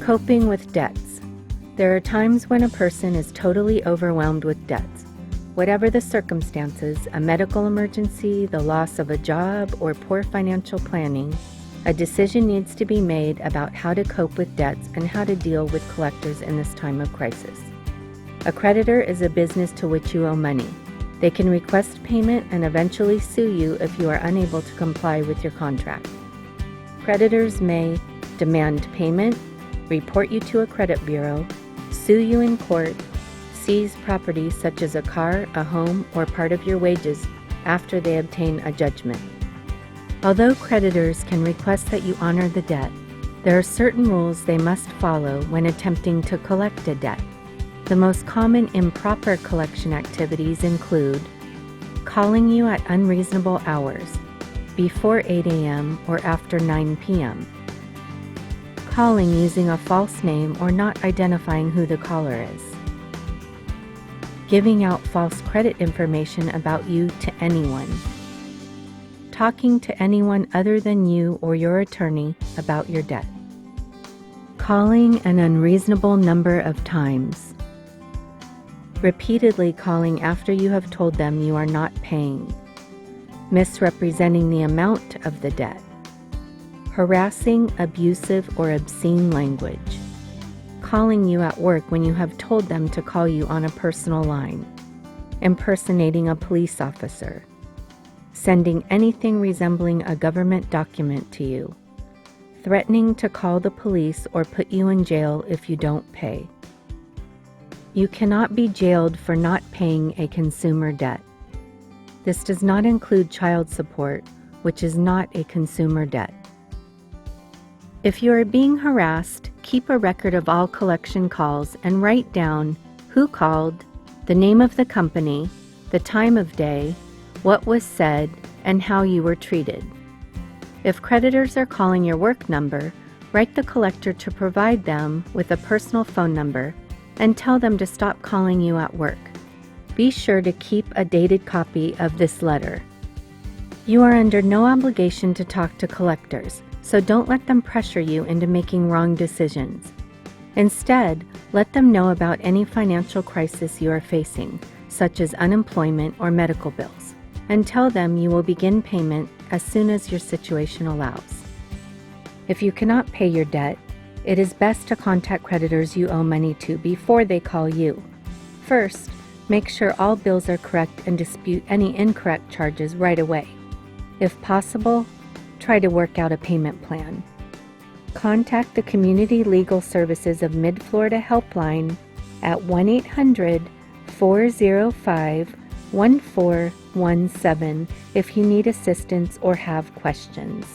Coping with debts. There are times when a person is totally overwhelmed with debts. Whatever the circumstances, a medical emergency, the loss of a job, or poor financial planning, a decision needs to be made about how to cope with debts and how to deal with collectors in this time of crisis. A creditor is a business to which you owe money. They can request payment and eventually sue you if you are unable to comply with your contract. Creditors may demand payment, report you to a credit bureau, sue you in court, seize property such as a car, a home, or part of your wages after they obtain a judgment. Although creditors can request that you honor the debt, there are certain rules they must follow when attempting to collect a debt. The most common improper collection activities include calling you at unreasonable hours, before 8 a.m. or after 9 p.m., calling using a false name or not identifying who the caller is, giving out false credit information about you to anyone, talking to anyone other than you or your attorney about your debt, calling an unreasonable number of times, repeatedly calling after you have told them you are not paying, misrepresenting the amount of the debt, harassing, abusive, or obscene language, calling you at work when you have told them to call you on a personal line, impersonating a police officer, sending anything resembling a government document to you, threatening to call the police or put you in jail if you don't pay. You cannot be jailed for not paying a consumer debt. This does not include child support, which is not a consumer debt. If you are being harassed, keep a record of all collection calls and write down who called, the name of the company, the time of day, what was said, and how you were treated. If creditors are calling your work number, write the collector to provide them with a personal phone number and tell them to stop calling you at work. Be sure to keep a dated copy of this letter. You are under no obligation to talk to collectors, so don't let them pressure you into making wrong decisions. Instead, let them know about any financial crisis you are facing, such as unemployment or medical bills, and tell them you will begin payment as soon as your situation allows. If you cannot pay your debt, it is best to contact creditors you owe money to before they call you. First, make sure all bills are correct and dispute any incorrect charges right away. If possible, try to work out a payment plan. Contact the Community Legal Services of Mid-Florida Helpline at 1-800-405-1417 if you need assistance or have questions.